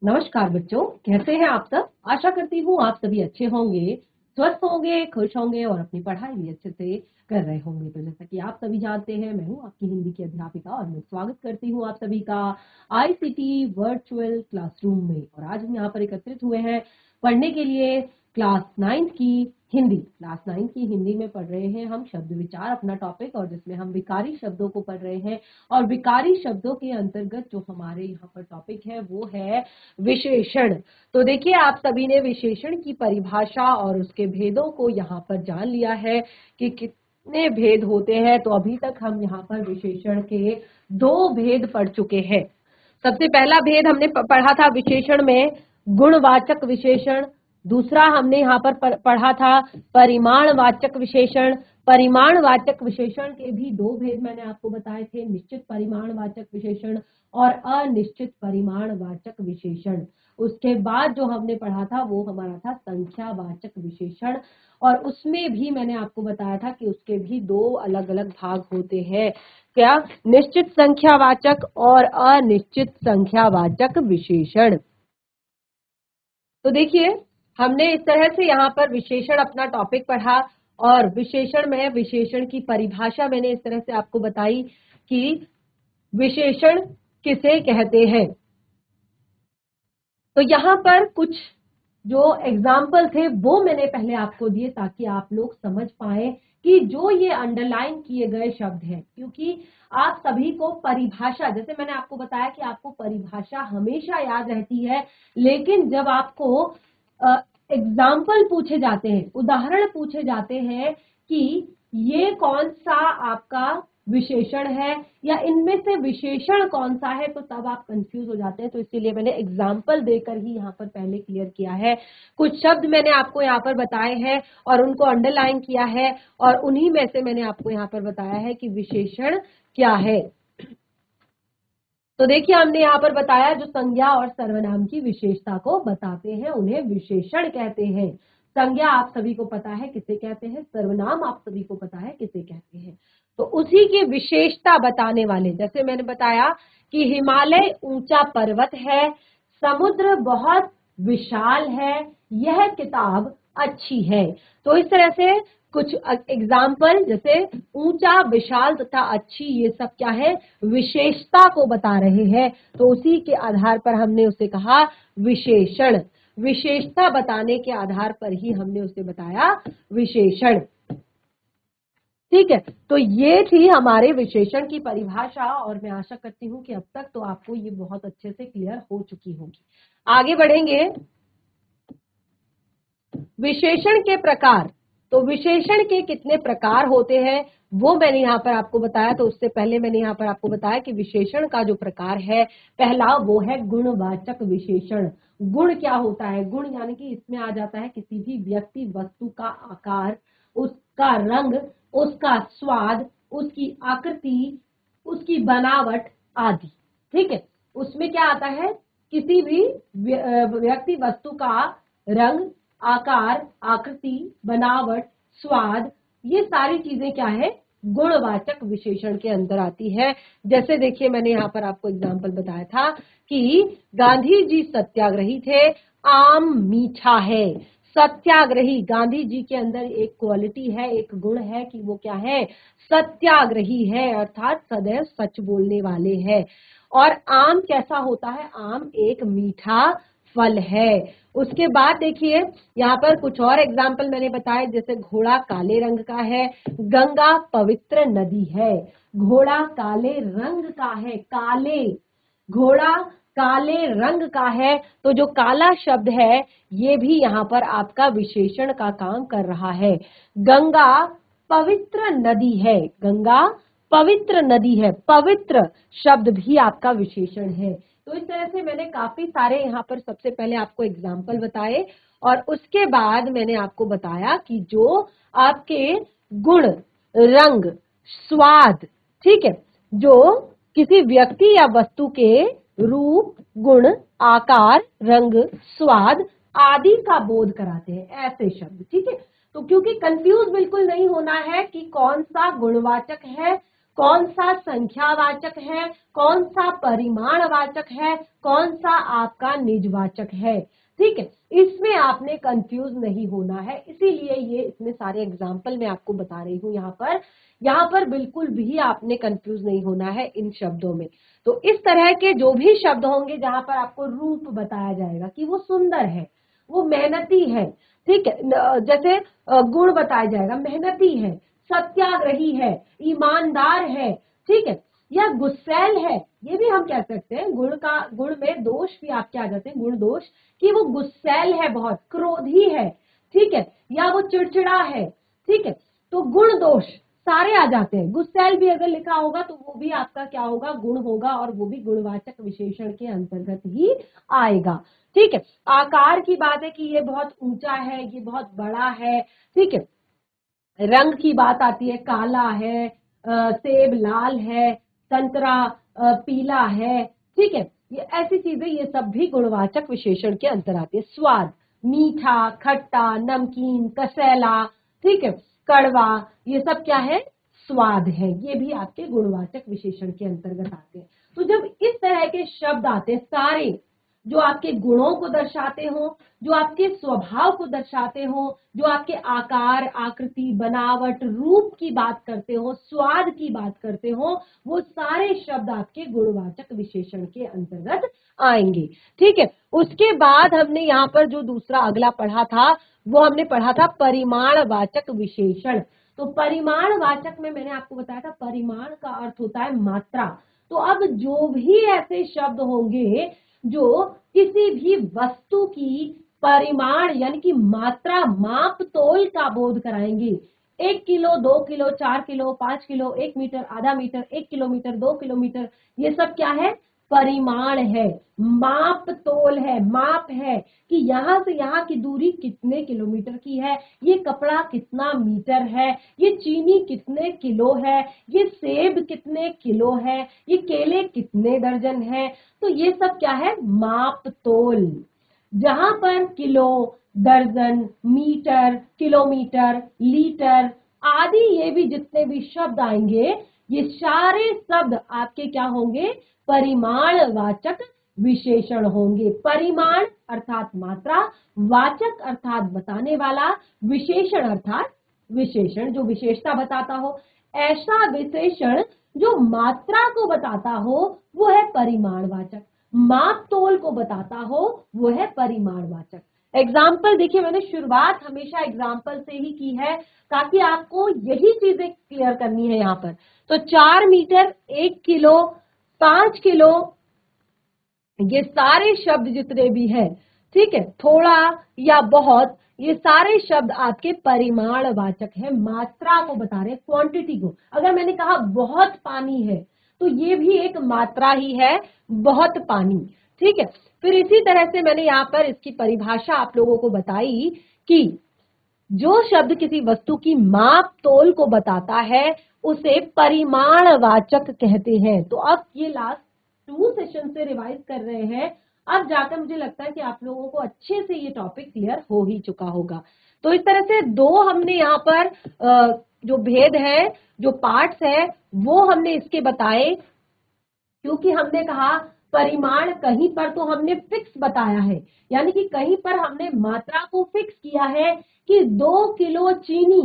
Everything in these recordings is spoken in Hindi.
नमस्कार बच्चों, कैसे हैं आप सब। आशा करती हूँ आप सभी अच्छे होंगे, स्वस्थ होंगे, खुश होंगे और अपनी पढ़ाई भी अच्छे से कर रहे होंगे। तो जैसा कि आप सभी जानते हैं, मैं हूँ आपकी हिंदी की अध्यापिका और मैं स्वागत करती हूँ आप सभी का आईसीटी वर्चुअल क्लासरूम में। और आज हम यहाँ पर एकत्रित हुए हैं पढ़ने के लिए क्लास 9 की हिंदी। क्लास 9 की हिंदी में पढ़ रहे हैं हम शब्द विचार अपना टॉपिक, और जिसमें हम विकारी शब्दों को पढ़ रहे हैं। और विकारी शब्दों के अंतर्गत जो हमारे यहाँ पर टॉपिक है वो है विशेषण। तो देखिए, आप सभी ने विशेषण की परिभाषा और उसके भेदों को यहाँ पर जान लिया है कि कितने भेद होते हैं। तो अभी तक हम यहाँ पर विशेषण के 2 भेद पढ़ चुके हैं। सबसे पहला भेद हमने पढ़ा था विशेषण में गुणवाचक विशेषण। दूसरा हमने यहाँ पर पढ़ा था परिमाणवाचक विशेषण। परिमाणवाचक विशेषण के भी 2 भेद मैंने आपको बताए थे, निश्चित परिमाणवाचक विशेषण और अनिश्चित परिमाणवाचक विशेषण। उसके बाद जो हमने पढ़ा था वो हमारा था संख्यावाचक विशेषण, और उसमें भी मैंने आपको बताया था कि उसके भी 2 अलग अलग भाग होते हैं। क्या? निश्चित संख्यावाचक और अनिश्चित संख्यावाचक विशेषण। तो देखिए, हमने इस तरह से यहाँ पर विशेषण अपना टॉपिक पढ़ा, और विशेषण में विशेषण की परिभाषा मैंने इस तरह से आपको बताई कि विशेषण किसे कहते हैं। तो यहाँ पर कुछ जो एग्जाम्पल थे वो मैंने पहले आपको दिए ताकि आप लोग समझ पाए कि जो ये अंडरलाइन किए गए शब्द हैं, क्योंकि आप सभी को परिभाषा, जैसे मैंने आपको बताया कि आपको परिभाषा हमेशा याद रहती है, लेकिन जब आपको एग्जाम्पल पूछे जाते हैं, उदाहरण पूछे जाते हैं कि ये कौन सा आपका विशेषण है या इनमें से विशेषण कौन सा है, तो तब आप कंफ्यूज हो जाते हैं। तो इसीलिए मैंने एग्जाम्पल देकर ही यहाँ पर पहले क्लियर किया है। कुछ शब्द मैंने आपको यहाँ पर बताए हैं और उनको अंडरलाइन किया है, और उन्हीं में से मैंने आपको यहाँ पर बताया है कि विशेषण क्या है। तो देखिए, हमने यहाँ पर बताया जो संज्ञा और सर्वनाम की विशेषता को बताते हैं उन्हें विशेषण कहते हैं। संज्ञा आप सभी को पता है किसे कहते हैं, सर्वनाम आप सभी को पता है किसे कहते हैं। तो उसी की विशेषता बताने वाले, जैसे मैंने बताया कि हिमालय ऊंचा पर्वत है, समुद्र बहुत विशाल है, यह किताब अच्छी है। तो इस तरह से कुछ एग्जाम्पल, जैसे ऊंचा, विशाल तथा अच्छी, ये सब क्या है, विशेषता को बता रहे हैं। तो उसी के आधार पर हमने उसे कहा विशेषण। विशेषता बताने के आधार पर ही हमने उसे बताया विशेषण। ठीक है, तो ये थी हमारे विशेषण की परिभाषा, और मैं आशा करती हूँ कि अब तक तो आपको ये बहुत अच्छे से क्लियर हो चुकी होगी। आगे बढ़ेंगे। विशेषण के प्रकार। तो विशेषण के कितने प्रकार होते हैं वो मैंने यहाँ पर आपको बताया। तो उससे पहले मैंने यहाँ पर आपको बताया कि विशेषण का जो प्रकार है पहला, वो है गुणवाचक विशेषण। गुण क्या होता है? गुण यानी कि इसमें आ जाता है किसी भी व्यक्ति वस्तु का आकार, उसका रंग, उसका स्वाद, उसकी आकृति, उसकी बनावट आदि। ठीक है, उसमें क्या आता है, किसी भी व्यक्ति वस्तु का रंग, आकार, आकृति, बनावट, स्वाद, ये सारी चीजें क्या है, गुणवाचक विशेषण के अंदर आती है। जैसे देखिए, मैंने यहाँ पर आपको एग्जाम्पल बताया था कि गांधी जी सत्याग्रही थे, आम मीठा है। सत्याग्रही, गांधी जी के अंदर एक क्वालिटी है, एक गुण है कि वो क्या है, सत्याग्रही है, अर्थात सदैव सच बोलने वाले हैं। और आम कैसा होता है? आम एक मीठा फल है। उसके बाद देखिए, यहाँ पर कुछ और एग्जाम्पल मैंने बताए, जैसे घोड़ा काले रंग का है, गंगा पवित्र नदी है। घोड़ा काले रंग का है, काले, घोड़ा काले रंग का है। तो जो काला शब्द है ये भी यहाँ पर आपका विशेषण का काम कर रहा है। गंगा पवित्र नदी है, गंगा पवित्र नदी है, पवित्र शब्द भी आपका विशेषण है। तो इस तरह से मैंने काफी सारे यहाँ पर सबसे पहले आपको एग्जाम्पल बताए, और उसके बाद मैंने आपको बताया कि जो आपके गुण, रंग, स्वाद, ठीक है, जो किसी व्यक्ति या वस्तु के रूप, गुण, आकार, रंग, स्वाद आदि का बोध कराते हैं, ऐसे शब्द। ठीक है, तो क्योंकि कंफ्यूज बिल्कुल नहीं होना है कि कौन सा गुणवाचक है, कौन सा संख्यावाचक है, कौन सा परिमाणवाचक है, कौन सा आपका निजवाचक है। ठीक है, इसमें आपने कंफ्यूज नहीं होना है, इसीलिए ये इतने सारे एग्जाम्पल मैं आपको बता रही हूं। यहाँ पर बिल्कुल भी आपने कंफ्यूज नहीं होना है इन शब्दों में। तो इस तरह के जो भी शब्द होंगे जहां पर आपको रूप बताया जाएगा कि वो सुंदर है, वो मेहनती है, ठीक है, जैसे गुण बताया जाएगा, मेहनती है, सत्याग्रही है, ईमानदार है, ठीक है, या गुस्सैल है, ये भी हम कह सकते हैं। गुण में दोष भी आपके आ जाते हैं, गुण दोष, कि वो गुस्सैल है, बहुत क्रोधी है, ठीक है, या वो चिड़चिड़ा है, ठीक है। तो गुण दोष सारे आ जाते हैं। गुस्सैल भी अगर लिखा होगा तो वो भी आपका क्या होगा, गुण होगा, और वो भी गुणवाचक विशेषण के अंतर्गत ही आएगा। ठीक है, आकार की बात है कि ये बहुत ऊंचा है, ये बहुत बड़ा है, ठीक है। रंग की बात आती है, काला है, सेब लाल है, संतरा पीला है, ठीक है, ये ऐसी चीजें, ये सब भी गुणवाचक विशेषण के अंतर आती है। स्वाद, मीठा, खट्टा, नमकीन, कसैला, ठीक है, कड़वा, ये सब क्या है, स्वाद है, ये भी आपके गुणवाचक विशेषण के अंतर्गत आते हैं। तो जब इस तरह के शब्द आते हैं सारे, जो आपके गुणों को दर्शाते हो, जो आपके स्वभाव को दर्शाते हो, जो आपके आकार, आकृति, बनावट, रूप की बात करते हो, स्वाद की बात करते हो, वो सारे शब्द आपके गुणवाचक विशेषण के अंतर्गत आएंगे। ठीक है, उसके बाद हमने यहाँ पर जो दूसरा अगला पढ़ा था, वो हमने पढ़ा था परिमाणवाचक विशेषण। तो परिमाणवाचक में मैंने आपको बताया था, परिमाण का अर्थ होता है मात्रा। तो अब जो भी ऐसे शब्द होंगे जो किसी भी वस्तु की परिमाण यानी कि मात्रा, माप तोल का बोध कराएंगे, 1 kilo, 2 kilo, 4 kilo, 5 kilo, 1 metre, आधा मीटर, 1 किलोमीटर, 2 किलोमीटर, ये सब क्या है, परिमाण है, माप तोल है, माप है कि यहां से यहां की दूरी कितने किलोमीटर की है, ये कपड़ा कितना मीटर है, ये चीनी कितने किलो है, ये सेब कितने किलो है, ये केले कितने दर्जन है। तो ये सब क्या है, माप तोल, जहां पर किलो, दर्जन, मीटर, किलोमीटर, लीटर आदि ये भी जितने भी शब्द आएंगे, ये सारे शब्द आपके क्या होंगे, परिमाणवाचक विशेषण होंगे। परिमाण अर्थात मात्रा, वाचक अर्थात बताने वाला, विशेषण अर्थात विशेषण जो विशेषता बताता हो। ऐसा विशेषण जो मात्रा को बताता हो वो है परिमाणवाचक, माप तोल को बताता हो वो है परिमाणवाचक। एग्जाम्पल देखिए, मैंने शुरुआत हमेशा एग्जाम्पल से ही की है ताकि आपको यही चीजें क्लियर करनी है यहाँ पर। तो 4 मीटर, 1 किलो, 5 किलो, ये सारे शब्द जितने भी हैं, ठीक है, थोड़ा या बहुत, ये सारे शब्द आपके परिमाणवाचक है, मात्रा को बता रहे हैं, क्वांटिटी को। अगर मैंने कहा बहुत पानी है तो ये भी एक मात्रा ही है, बहुत पानी, ठीक है। फिर इसी तरह से मैंने यहाँ पर इसकी परिभाषा आप लोगों को बताई कि जो शब्द किसी वस्तु की माप तोल को बताता है उसे परिमाणवाचक कहते हैं। तो अब ये लास्ट 2 सेशन से रिवाइज कर रहे हैं, अब जाकर मुझे लगता है कि आप लोगों को अच्छे से ये टॉपिक क्लियर हो ही चुका होगा। तो इस तरह से 2 हमने यहाँ पर जो भेद है, जो पार्ट्स है, वो हमने इसके बताए, क्योंकि हमने कहा परिमाण कहीं पर तो हमने फिक्स बताया है, यानी कि कहीं पर हमने मात्रा को फिक्स किया है कि 2 किलो चीनी,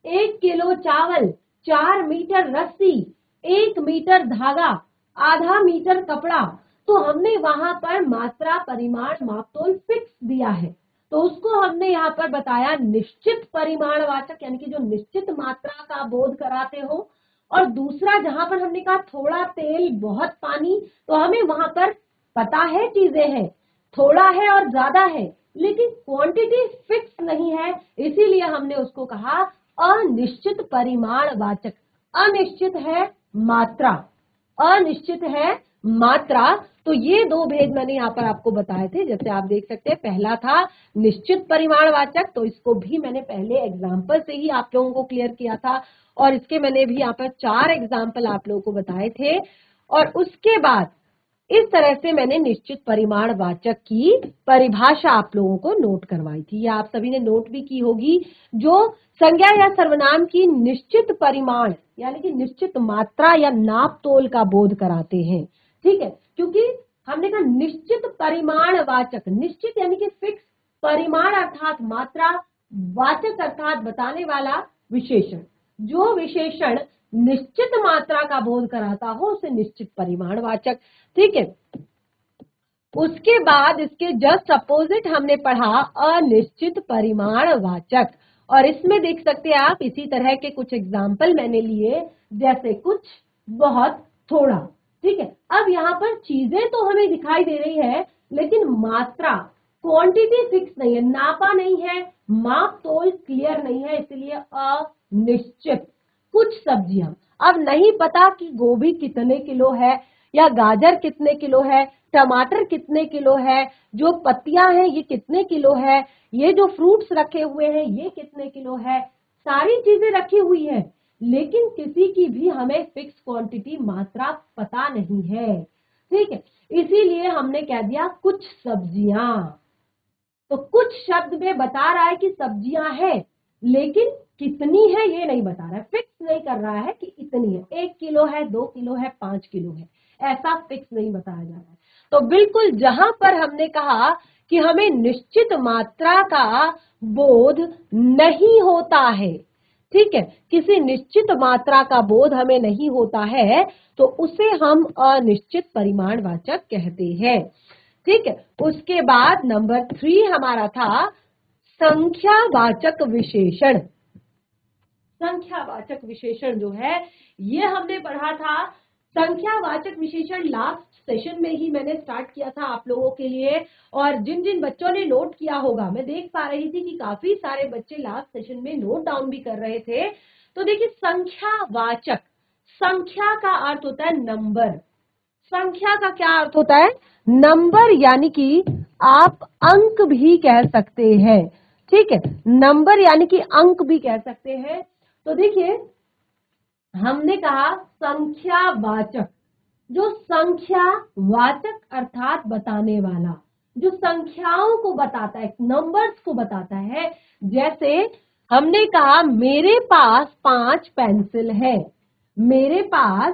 1 किलो चावल, 4 मीटर रस्सी, 1 मीटर धागा, आधा मीटर कपड़ा, तो हमने वहां पर मात्रा, परिमाण, मापतोल फिक्स दिया है। तो उसको हमने यहाँ पर बताया निश्चित परिमाणवाचक, यानी कि जो निश्चित मात्रा का बोध कराते हो। और दूसरा, जहां पर हमने कहा थोड़ा तेल बहुत पानी, तो हमें वहां पर पता है चीजें हैं, थोड़ा है और ज्यादा है, लेकिन क्वांटिटी फिक्स नहीं है, इसीलिए हमने उसको कहा अनिश्चित परिमाणवाचक। अनिश्चित है मात्रा, अनिश्चित है मात्रा। तो ये 2 भेद मैंने यहाँ पर आपको बताए थे। जैसे आप देख सकते हैं, पहला था निश्चित परिमाणवाचक, तो इसको भी मैंने पहले एग्जाम्पल से ही आप लोगों को क्लियर किया था, और इसके मैंने भी यहाँ पर 4 एग्जाम्पल आप लोगों को बताए थे। और उसके बाद इस तरह से मैंने निश्चित परिमाण वाचक की परिभाषा आप लोगों को नोट करवाई थी, या आप सभी ने नोट भी की होगी। जो संज्ञा या सर्वनाम की निश्चित परिमाण यानी कि निश्चित मात्रा या नाप तोल का बोध कराते हैं, ठीक है। क्योंकि हमने कहा निश्चित परिमाण वाचक, निश्चित यानी कि फिक्स, परिमाण अर्थात मात्रा, वाचक अर्थात बताने वाला विशेषण। जो विशेषण निश्चित मात्रा का बोध कराता हो उसे निश्चित परिमाण वाचक, ठीक है। उसके बाद इसके जस्ट अपोजिट हमने पढ़ा अनिश्चित परिमाण वाचक, और इसमें देख सकते हैं आप इसी तरह के कुछ एग्जाम्पल मैंने लिए, जैसे कुछ, बहुत, थोड़ा, ठीक है। अब यहाँ पर चीजें तो हमें दिखाई दे रही है लेकिन मात्रा, क्वांटिटी फिक्स नहीं है, नापा नहीं है, माप तोल क्लियर नहीं है, इसलिए अनिश्चित। कुछ सब्जियां, अब नहीं पता कि गोभी कितने किलो है या गाजर कितने किलो है, टमाटर कितने किलो है, जो पत्तियां हैं ये कितने किलो है, ये जो फ्रूट्स रखे हुए हैं ये कितने किलो है, सारी चीजें रखी हुई है लेकिन किसी की भी हमें फिक्स क्वांटिटी मात्रा पता नहीं है, ठीक है। इसीलिए हमने कह दिया कुछ सब्जियां। तो कुछ शब्द में बता रहा है कि सब्जियां हैं लेकिन कितनी है ये नहीं बता रहा है, फिक्स नहीं कर रहा है कि इतनी है, 1 किलो है, 2 किलो है, 5 किलो है, ऐसा फिक्स नहीं बताया जा रहा है। तो बिल्कुल जहां पर हमने कहा कि हमें निश्चित मात्रा का बोध नहीं होता है, ठीक है, किसी निश्चित मात्रा का बोध हमें नहीं होता है तो उसे हम अनिश्चित परिमाणवाचक कहते हैं, ठीक है। उसके बाद नंबर 3 हमारा था संख्यावाचक विशेषण। संख्यावाचक विशेषण जो है ये हमने पढ़ा था। संख्यावाचक विशेषण लास्ट सेशन में ही मैंने स्टार्ट किया था आप लोगों के लिए, और जिन जिन बच्चों ने नोट किया होगा, मैं देख पा रही थी कि काफी सारे बच्चे लास्ट सेशन में नोट डाउन भी कर रहे थे। तो देखिए संख्यावाचक, संख्या का अर्थ होता है नंबर। संख्या का क्या अर्थ होता है? नंबर, यानी कि आप अंक भी कह सकते हैं, ठीक है, नंबर यानी कि अंक भी कह सकते हैं। तो देखिए हमने कहा संख्यावाचक, जो संख्या वाचक अर्थात बताने वाला, जो संख्याओं को बताता है, नंबर्स को बताता है। जैसे हमने कहा मेरे पास 5 पेंसिल है, मेरे पास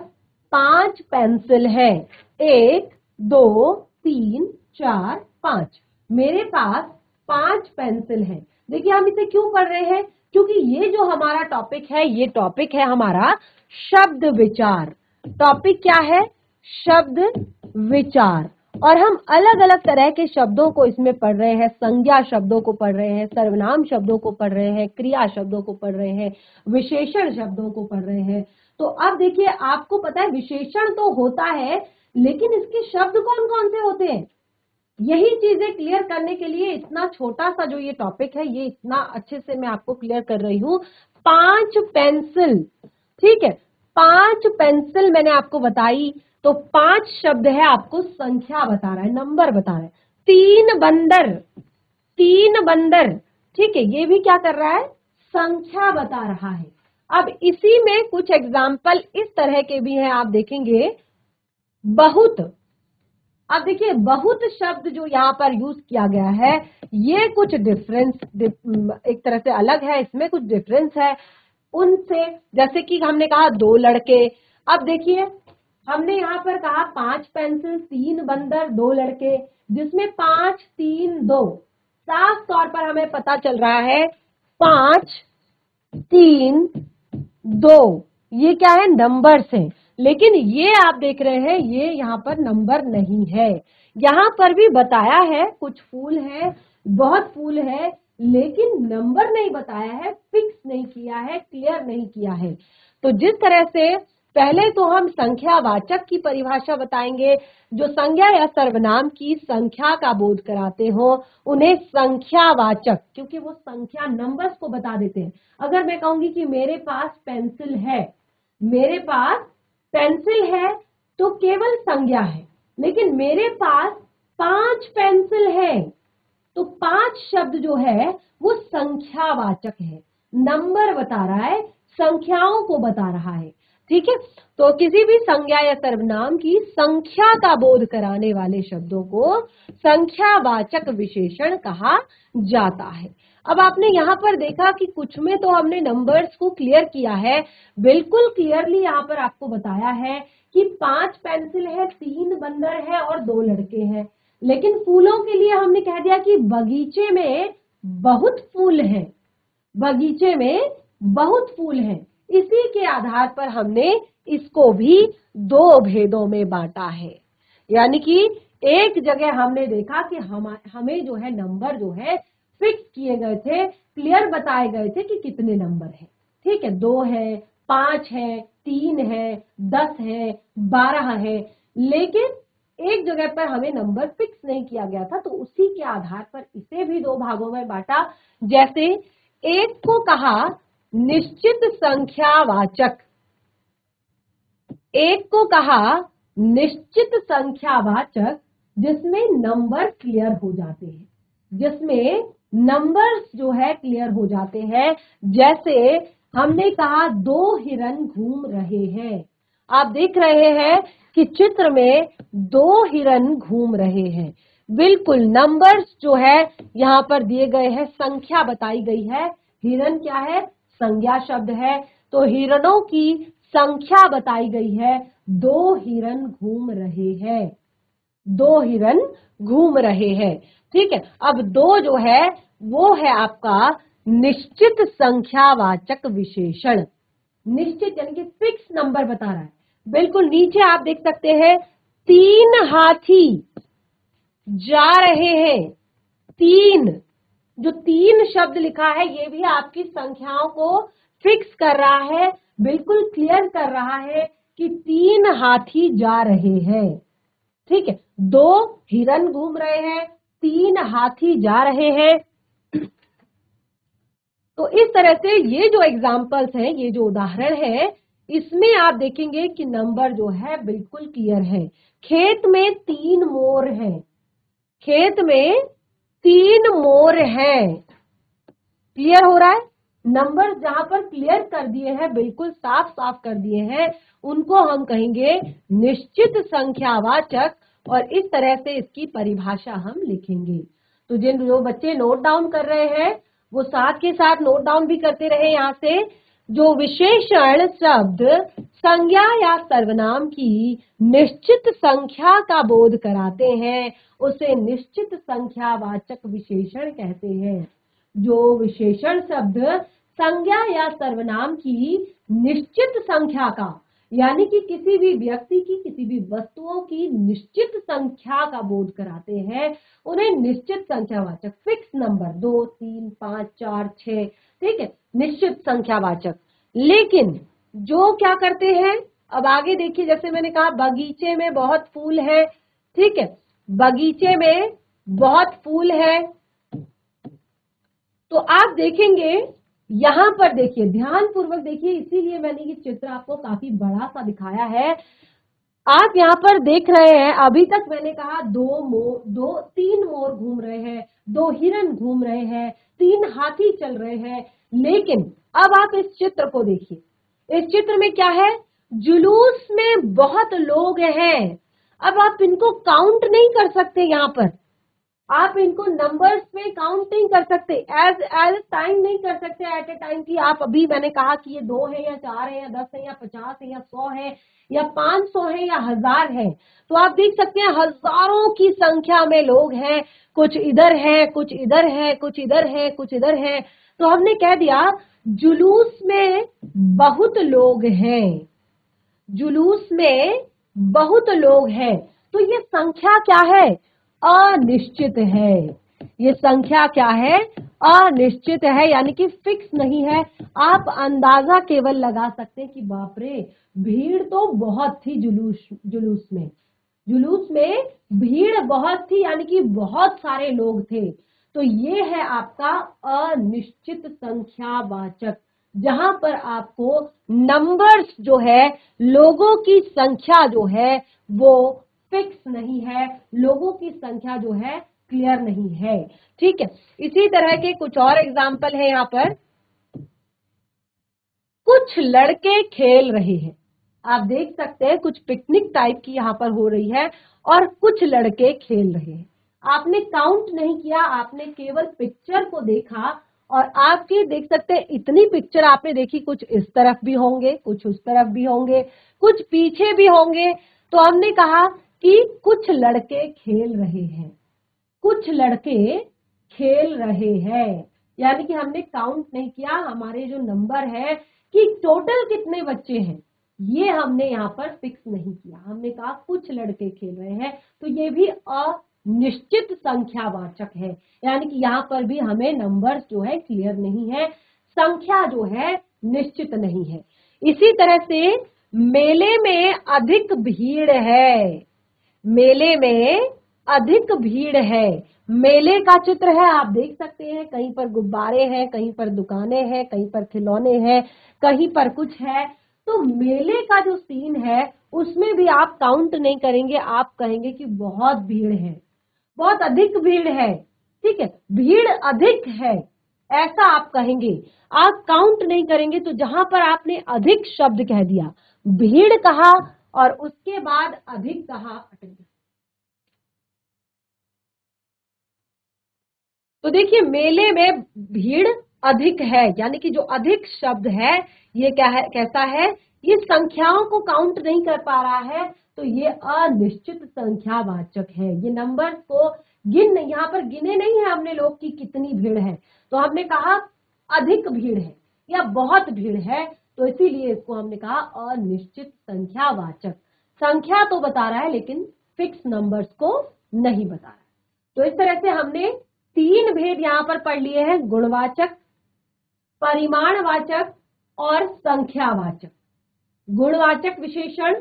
5 पेंसिल है, 1 2 3 4 5, मेरे पास 5 पेंसिल है। देखिए हम इसे क्यों पढ़ रहे हैं? क्योंकि ये जो हमारा टॉपिक है, ये टॉपिक है हमारा शब्द विचार। टॉपिक क्या है? शब्द विचार। और हम अलग अलग तरह के शब्दों को इसमें पढ़ रहे हैं, संज्ञा शब्दों को पढ़ रहे हैं, सर्वनाम शब्दों को पढ़ रहे हैं, क्रिया शब्दों को पढ़ रहे हैं, विशेषण शब्दों को पढ़ रहे हैं। तो अब देखिए आपको पता है विशेषण तो होता है लेकिन इसके शब्द कौन कौन से होते हैं, यही चीजें क्लियर करने के लिए इतना छोटा सा जो ये टॉपिक है ये इतना अच्छे से मैं आपको क्लियर कर रही हूं। 5 पेंसिल, ठीक है, 5 पेंसिल मैंने आपको बताई, तो 5 शब्द है, आपको संख्या बता रहा है, नंबर बता रहा है। 3 बंदर, 3 बंदर, ठीक है, ये भी क्या कर रहा है? संख्या बता रहा है। अब इसी में कुछ एग्जाम्पल इस तरह के भी हैं, आप देखेंगे बहुत। अब देखिए बहुत शब्द जो यहाँ पर यूज किया गया है ये कुछ डिफरेंस, एक तरह से अलग है, इसमें कुछ डिफरेंस है उनसे। जैसे कि हमने कहा 2 लड़के, अब देखिए हमने यहाँ पर कहा 5 पेंसिल, 3 बंदर, 2 लड़के, जिसमें 5 3 2, साफ तौर पर हमें पता चल रहा है 5 3 2, ये क्या है? नंबर्स हैं। लेकिन ये आप देख रहे हैं ये यहाँ पर नंबर नहीं है, यहाँ पर भी बताया है कुछ फूल है, बहुत फूल है, लेकिन नंबर नहीं बताया है, फिक्स नहीं किया है, क्लियर नहीं किया है। तो जिस तरह से पहले तो हम संख्यावाचक की परिभाषा बताएंगे, जो संज्ञा या सर्वनाम की संख्या का बोध कराते हो उन्हें संख्यावाचक, क्योंकि वो संख्या नंबर्स को बता देते हैं। अगर मैं कहूंगी कि मेरे पास पेंसिल है, मेरे पास पेंसिल है तो केवल संज्ञा है, लेकिन मेरे पास 5 पेंसिल है तो 5 शब्द जो है वो संख्यावाचक है, नंबर बता रहा है, संख्याओं को बता रहा है। ठीक है। तो किसी भी संज्ञा या सर्वनाम की संख्या का बोध कराने वाले शब्दों को संख्यावाचक विशेषण कहा जाता है। अब आपने यहाँ पर देखा कि कुछ में तो हमने नंबर्स को क्लियर किया है, बिल्कुल क्लियरली यहाँ पर आपको बताया है कि 5 पेंसिल है, 3 बंदर है और 2 लड़के हैं। लेकिन फूलों के लिए हमने कह दिया कि बगीचे में बहुत फूल हैं, बगीचे में बहुत फूल हैं। इसी के आधार पर हमने इसको भी 2 भेदों में बांटा है। यानी कि एक जगह हमने देखा कि हमें जो है नंबर जो है फिक्स किए गए थे, क्लियर बताए गए थे कि कितने नंबर है। ठीक है, 2 है, 5 है, 3 है, 10 है, 12 है। लेकिन एक जगह पर हमें नंबर फिक्स नहीं किया गया था, तो उसी के आधार पर इसे भी 2 भागों में बांटा। जैसे एक को कहा निश्चित संख्यावाचक, एक को कहा निश्चित संख्यावाचक जिसमें नंबर क्लियर हो जाते हैं, जिसमें नंबर्स जो है क्लियर हो जाते हैं। जैसे हमने कहा 2 हिरन घूम रहे हैं। आप देख रहे हैं कि चित्र में 2 हिरन घूम रहे हैं। बिल्कुल नंबर्स जो है यहाँ पर दिए गए हैं, संख्या बताई गई है। हिरन क्या है? संज्ञा शब्द है। तो हिरणों की संख्या बताई गई है, 2 हिरन घूम रहे हैं, 2 हिरन घूम रहे हैं। ठीक है, अब 2 जो है वो है आपका निश्चित संख्यावाचक विशेषण। निश्चित यानी कि फिक्स नंबर बता रहा है। बिल्कुल नीचे आप देख सकते हैं 3 हाथी जा रहे हैं। 3 जो 3 शब्द लिखा है ये भी आपकी संख्याओं को फिक्स कर रहा है, बिल्कुल क्लियर कर रहा है कि 3 हाथी जा रहे हैं। ठीक है, 2 हिरन घूम रहे हैं, 3 हाथी जा रहे हैं। तो इस तरह से ये जो एग्जाम्पल्स हैं, ये जो उदाहरण है, इसमें आप देखेंगे कि नंबर जो है बिल्कुल क्लियर है। खेत में 3 मोर हैं, खेत में 3 मोर हैं। क्लियर हो रहा है? नंबर जहां पर क्लियर कर दिए हैं, बिल्कुल साफ साफ कर दिए हैं, उनको हम कहेंगे निश्चित संख्यावाचक। और इस तरह से इसकी परिभाषा हम लिखेंगे। तो जो बच्चे नोट डाउन कर रहे हैं वो साथ के साथ नोट डाउन भी करते रहे। यहाँ से जो विशेषण शब्द संज्ञा या सर्वनाम की निश्चित संख्या का बोध कराते हैं उसे निश्चित संख्यावाचक विशेषण कहते हैं। जो विशेषण शब्द संज्ञा या सर्वनाम की निश्चित संख्या का, यानी कि किसी भी व्यक्ति की, किसी भी वस्तुओं की निश्चित संख्या का बोध कराते हैं, उन्हें निश्चित संख्यावाचक, फिक्स नंबर 2, 3, 5, 4, 6, ठीक है, निश्चित संख्यावाचक। लेकिन जो क्या करते हैं, अब आगे देखिए, जैसे मैंने कहा बगीचे में बहुत फूल है। ठीक है, बगीचे में बहुत फूल है। तो आप देखेंगे यहां पर, देखिए ध्यान पूर्वक देखिए, इसीलिए मैंने ये चित्र आपको काफी बड़ा सा दिखाया है। आप यहाँ पर देख रहे हैं, अभी तक मैंने कहा 3 मोर घूम रहे हैं, 2 हिरन घूम रहे हैं, 3 हाथी चल रहे हैं। लेकिन अब आप इस चित्र को देखिए, इस चित्र में क्या है? जुलूस में बहुत लोग हैं। अब आप इनको काउंट नहीं कर सकते, यहाँ पर आप इनको नंबर्स में काउंट नहीं कर सकते, एज टाइम नहीं कर सकते एट ए टाइम की आप अभी मैंने कहा कि ये 2 है या 4 है या 10 है या 50 है या 100 है या 500 है या 1000 है। तो आप देख सकते हैं हजारों की संख्या में लोग हैं, कुछ इधर है, कुछ इधर है, कुछ इधर है, कुछ इधर है। तो हमने कह दिया जुलूस में बहुत लोग हैं, जुलूस में बहुत लोग हैं। तो ये संख्या क्या है? अनिश्चित है। ये संख्या क्या है? अनिश्चित है, यानी कि फिक्स नहीं है। आप अंदाजा केवल लगा सकते हैं कि बाप रे भीड़ तो बहुत थी जुलूस में भीड़ बहुत थी, यानी कि बहुत सारे लोग थे। तो ये है आपका अनिश्चित संख्यावाचक, जहां पर आपको नंबर्स जो है, लोगों की संख्या जो है वो फिक्स नहीं है, लोगों की संख्या जो है क्लियर नहीं है। ठीक है, इसी तरह के कुछ और एग्जाम्पल है यहाँ पर। कुछ लड़के खेल रहे हैं, आप देख सकते हैं कुछ पिकनिक टाइप की यहाँ पर हो रही है और कुछ लड़के खेल रहे हैं। आपने काउंट नहीं किया, आपने केवल पिक्चर को देखा और आपके देख सकते हैं इतनी पिक्चर आपने देखी, कुछ इस तरफ भी होंगे, कुछ उस तरफ भी होंगे, कुछ पीछे भी होंगे। तो हमने कहा कि कुछ लड़के खेल रहे हैं, कुछ लड़के खेल रहे हैं, यानी कि हमने काउंट नहीं किया। हमारे जो नंबर है कि टोटल कितने बच्चे हैं ये हमने यहाँ पर फिक्स नहीं किया। हमने कहा कुछ लड़के खेल रहे हैं, तो ये भी अनिश्चित संख्यावाचक है, यानी कि यहाँ पर भी हमें नंबर्स जो है क्लियर नहीं है, संख्या जो है निश्चित नहीं है। इसी तरह से मेले में अधिक भीड़ है, मेले में अधिक भीड़ है। मेले का चित्र है, आप देख सकते हैं, कहीं पर गुब्बारे हैं, कहीं पर दुकानें हैं, कहीं पर खिलौने हैं, कहीं पर कुछ है। तो मेले का जो सीन है उसमें भी आप काउंट नहीं करेंगे, आप कहेंगे कि बहुत भीड़ है, बहुत अधिक भीड़ है, ठीक है, भीड़ अधिक है, ऐसा आप कहेंगे। आप काउंट नहीं करेंगे। तो जहां पर आपने अधिक शब्द कह दिया, भीड़ कहा और उसके बाद अधिक कहा, तो देखिए मेले में भीड़ अधिक है, यानी कि जो अधिक शब्द है ये क्या है, कैसा है, ये संख्याओं को काउंट नहीं कर पा रहा है, तो ये अनिश्चित संख्यावाचक है। ये नंबर्स को यहाँ पर गिने नहीं है हमने लोग की कितनी भीड़ है, तो हमने कहा अधिक भीड़ है या बहुत भीड़ है, तो इसीलिए इसको हमने कहा अनिश्चित संख्यावाचक। संख्या तो बता रहा है लेकिन फिक्स नंबर्स को नहीं बता रहा है। तो इस तरह से हमने 3 भेद यहाँ पर पढ़ लिए हैं, गुणवाचक, परिमाणवाचक और संख्यावाचक। गुणवाचक विशेषण,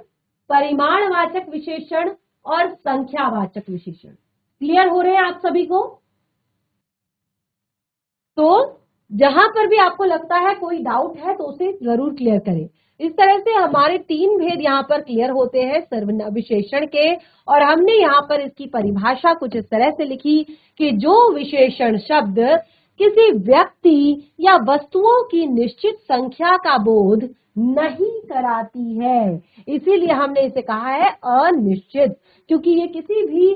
परिमाणवाचक विशेषण और संख्यावाचक विशेषण। क्लियर हो रहे हैं आप सभी को? तो जहां पर भी आपको लगता है कोई डाउट है तो उसे जरूर क्लियर करें। इस तरह से हमारे 3 भेद यहाँ पर क्लियर होते हैं सर्वनाम विशेषण के, और हमने यहाँ पर इसकी परिभाषा कुछ इस तरह से लिखी कि जो विशेषण शब्द किसी व्यक्ति या वस्तुओं की निश्चित संख्या का बोध नहीं कराती है, इसीलिए हमने इसे कहा है अनिश्चित, क्योंकि ये किसी भी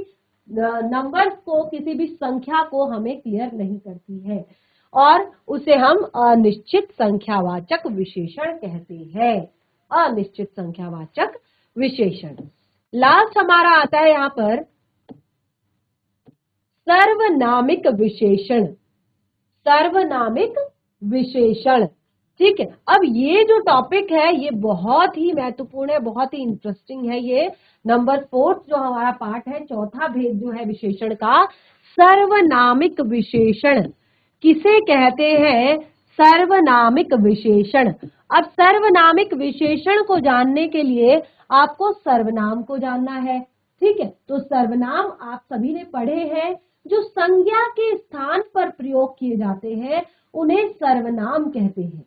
नंबर्स को, किसी भी संख्या को हमें क्लियर नहीं करती है, और उसे हम अनिश्चित संख्यावाचक विशेषण कहते हैं। अनिश्चित संख्यावाचक विशेषण। लास्ट हमारा आता है यहाँ पर सर्वनामिक विशेषण। सर्वनामिक विशेषण, ठीक है। अब ये जो टॉपिक है ये बहुत ही महत्वपूर्ण है, बहुत ही इंटरेस्टिंग है। ये नंबर 4 जो हमारा पार्ट है, चौथा भेद जो है विशेषण का, सर्वनामिक विशेषण किसे कहते हैं? सर्वनामिक विशेषण। अब सर्वनामिक विशेषण को जानने के लिए आपको सर्वनाम को जानना है, ठीक है। तो सर्वनाम आप सभी ने पढ़े हैं, जो संज्ञा के स्थान पर प्रयोग किए जाते हैं उन्हें सर्वनाम कहते हैं,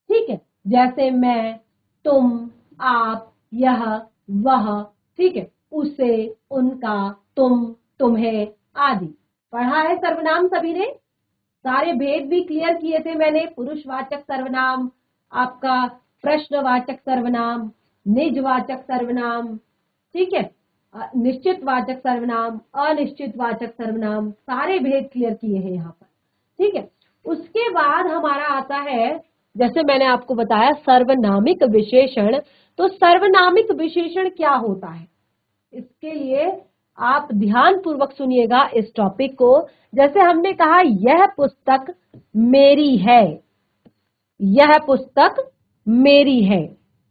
ठीक है। जैसे मैं, तुम, आप, यह, वह, ठीक है, उसे, उनका, तुम, तुम्हें आदि पढ़ा है सर्वनाम सभी ने। सारे भेद भी क्लियर किए थे मैंने, पुरुषवाचक सर्वनाम, आपका प्रश्नवाचक सर्वनाम, निजवाचक सर्वनाम, ठीक है, निश्चित वाचक सर्वनाम, अनिश्चित वाचक सर्वनाम, सारे भेद क्लियर किए हैं यहाँ पर, ठीक है। उसके बाद हमारा आता है, जैसे मैंने आपको बताया, सर्वनामिक विशेषण। तो सर्वनामिक विशेषण क्या होता है, इसके लिए आप ध्यान पूर्वक सुनिएगा इस टॉपिक को। जैसे हमने कहा यह पुस्तक मेरी है, यह पुस्तक मेरी है,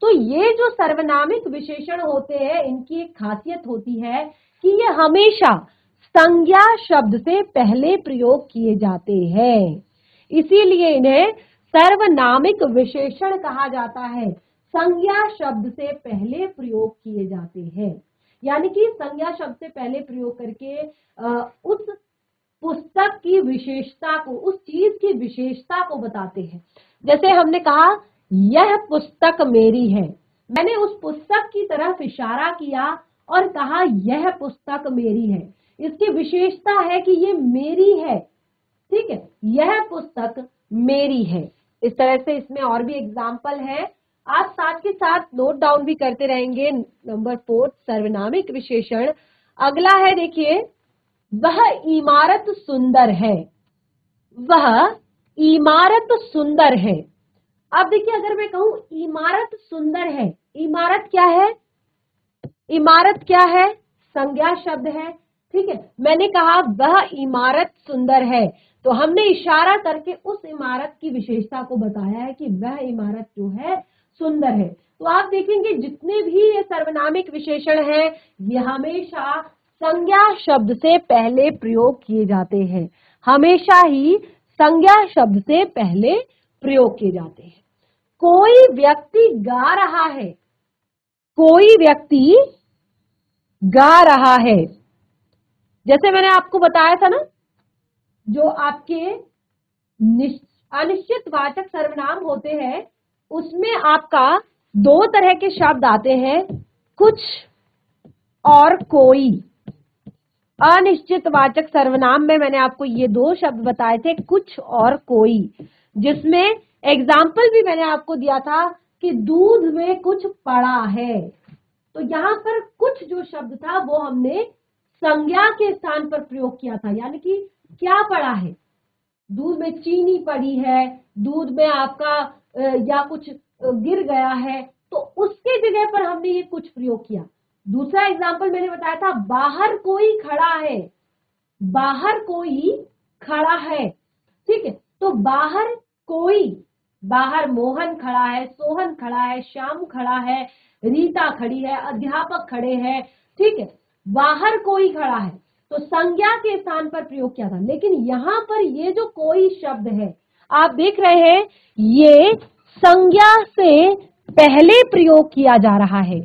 तो ये जो सर्वनामिक विशेषण होते हैं इनकी एक खासियत होती है कि ये हमेशा संज्ञा शब्द से पहले प्रयोग किए जाते हैं, इसीलिए इन्हें सर्वनामिक विशेषण कहा जाता है। संज्ञा शब्द से पहले प्रयोग किए जाते हैं, यानी कि संज्ञा शब्द से पहले प्रयोग करके उस पुस्तक की विशेषता को, उस चीज की विशेषता को बताते हैं। जैसे हमने कहा यह पुस्तक मेरी है, मैंने उस पुस्तक की तरफ इशारा किया और कहा यह पुस्तक मेरी है, इसकी विशेषता है कि ये मेरी है, ठीक है, यह पुस्तक मेरी है। इस तरह से इसमें और भी एग्जाम्पल है, आप साथ के साथ नोट डाउन भी करते रहेंगे। नंबर 4 सर्वनामिक विशेषण। अगला है, देखिए, वह इमारत सुंदर है। वह इमारत सुंदर है। अब देखिए, अगर मैं कहूं इमारत सुंदर है, इमारत क्या है? इमारत क्या है? संज्ञा शब्द है, ठीक है। मैंने कहा वह इमारत सुंदर है, तो हमने इशारा करके उस इमारत की विशेषता को बताया है कि वह इमारत जो है सुंदर है। तो आप देखेंगे जितने भी ये सर्वनामिक विशेषण हैं, ये हमेशा संज्ञा शब्द से पहले प्रयोग किए जाते हैं। हमेशा ही संज्ञा शब्द से पहले प्रयोग किए जाते हैं। कोई व्यक्ति गा रहा है। कोई व्यक्ति गा रहा है। जैसे मैंने आपको बताया था ना, जो आपके अनिश्चित वाचक सर्वनाम होते हैं, उसमें आपका दो तरह के शब्द आते हैं, कुछ और कोई। अनिश्चित वाचक सर्वनाम में मैंने आपको ये दो शब्द बताए थे, कुछ और कोई, जिसमें एग्जाम्पल भी मैंने आपको दिया था कि दूध में कुछ पड़ा है। तो यहां पर कुछ जो शब्द था वो हमने संज्ञा के स्थान पर प्रयोग किया था, यानी कि क्या पड़ा है? दूध में चीनी पड़ी है, दूध में आपका या कुछ गिर गया है, तो उसके जगह पर हमने ये कुछ प्रयोग किया। दूसरा एग्जाम्पल मैंने बताया था, बाहर कोई खड़ा है। बाहर कोई खड़ा है, ठीक है। तो बाहर कोई, बाहर मोहन खड़ा है, सोहन खड़ा है, श्याम खड़ा है, रीता खड़ी है, अध्यापक खड़े हैं, ठीक है। बाहर कोई खड़ा है, तो संज्ञा के स्थान पर प्रयोग किया था। लेकिन यहां पर ये जो कोई शब्द है, आप देख रहे हैं, ये संज्ञा से पहले प्रयोग किया जा रहा है।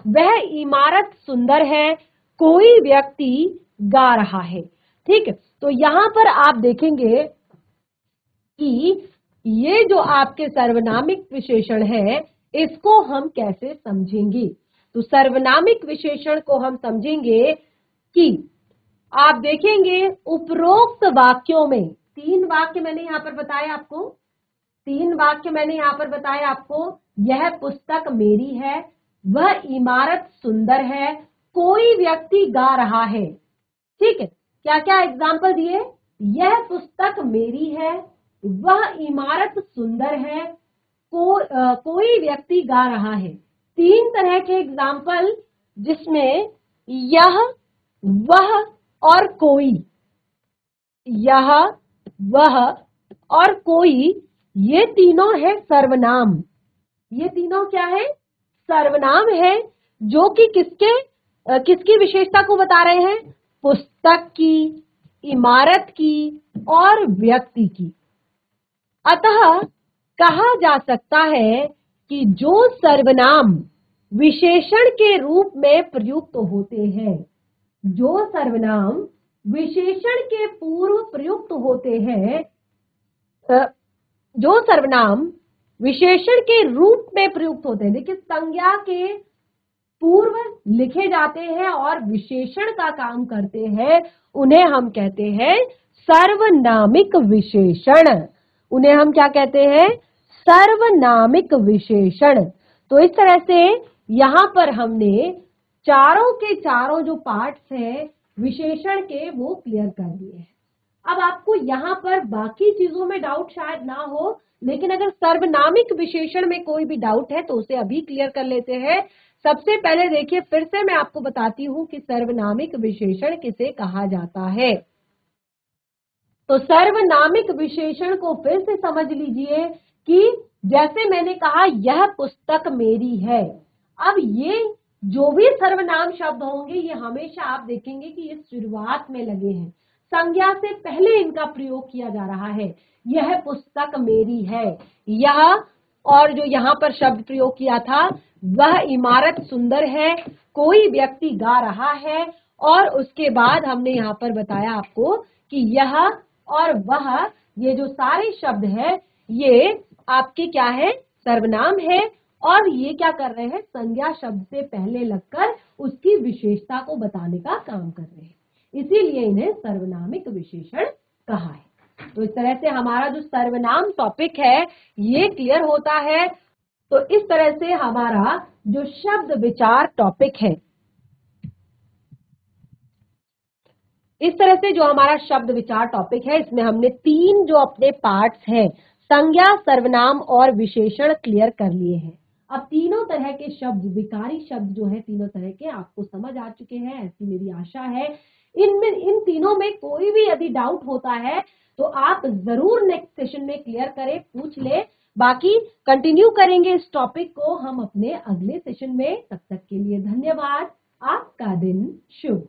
वह इमारत सुंदर है, कोई व्यक्ति गा रहा है, ठीक है। तो यहां पर आप देखेंगे कि ये जो आपके सर्वनामिक विशेषण है, इसको हम कैसे समझेंगे? तो सर्वनामिक विशेषण को हम समझेंगे कि आप देखेंगे उपरोक्त वाक्यों में, 3 वाक्य मैंने यहां पर बताए आपको, 3 वाक्य मैंने यहां पर बताए आपको। यह पुस्तक मेरी है, वह इमारत सुंदर है, कोई व्यक्ति गा रहा है, ठीक है। क्या क्या एग्जाम्पल दिए? यह पुस्तक मेरी है, वह इमारत सुंदर है, कोई व्यक्ति गा रहा है। 3 तरह के एग्जाम्पल, जिसमें यह, वह और कोई, यह, वह और कोई, ये तीनों है सर्वनाम। ये तीनों क्या है? सर्वनाम है, जो कि किसकी विशेषता को बता रहे हैं? पुस्तक की, इमारत की और व्यक्ति की। अतः कहा जा सकता है कि जो सर्वनाम विशेषण के रूप में प्रयुक्त होते हैं, जो सर्वनाम विशेषण के पूर्व प्रयुक्त होते हैं, जो सर्वनाम विशेषण के रूप में प्रयुक्त होते हैं, देखिए संज्ञा के पूर्व लिखे जाते हैं और विशेषण का काम करते हैं, उन्हें हम कहते हैं सर्वनामिक विशेषण। उन्हें हम क्या कहते हैं? सर्वनामिक विशेषण। तो इस तरह से यहां पर हमने चारों के चारों जो पार्ट्स हैं विशेषण के, वो क्लियर कर दिए हैं। अब आपको यहां पर बाकी चीजों में डाउट शायद ना हो, लेकिन अगर सर्वनामिक विशेषण में कोई भी डाउट है तो उसे अभी क्लियर कर लेते हैं। सबसे पहले देखिए, फिर से मैं आपको बताती हूं कि सर्वनामिक विशेषण किसे कहा जाता है। तो सर्वनामिक विशेषण को फिर से समझ लीजिए कि जैसे मैंने कहा यह पुस्तक मेरी है। अब ये जो भी सर्वनाम शब्द होंगे, ये हमेशा आप देखेंगे कि ये शुरुआत में लगे हैं, संज्ञा से पहले इनका प्रयोग किया जा रहा है। यह पुस्तक मेरी है, यह, और जो यहाँ पर शब्द प्रयोग किया था, वह इमारत सुंदर है, कोई व्यक्ति गा रहा है, और उसके बाद हमने यहाँ पर बताया आपको कि यह और वह, ये जो सारे शब्द है, ये आपके क्या है? सर्वनाम है, और ये क्या कर रहे हैं? संज्ञा शब्द से पहले लगकर उसकी विशेषता को बताने का काम कर रहे हैं, इसीलिए इन्हें सर्वनामिक विशेषण कहा है। तो इस तरह से हमारा जो सर्वनाम टॉपिक है ये क्लियर होता है। तो इस तरह से हमारा जो शब्द विचार टॉपिक है, इस तरह से जो हमारा शब्द विचार टॉपिक है, इसमें हमने 3 जो अपने पार्ट्स हैं, संज्ञा, सर्वनाम और विशेषण क्लियर कर लिए हैं। अब तीनों तरह के शब्द, विकारी शब्द जो है तीनों तरह के आपको समझ आ चुके हैं, ऐसी मेरी आशा है। इन तीनों में कोई भी यदि डाउट होता है तो आप जरूर नेक्स्ट सेशन में क्लियर करें, पूछ ले। बाकी कंटिन्यू करेंगे इस टॉपिक को हम अपने अगले सेशन में। तब तक के लिए धन्यवाद। आपका दिन शुभ।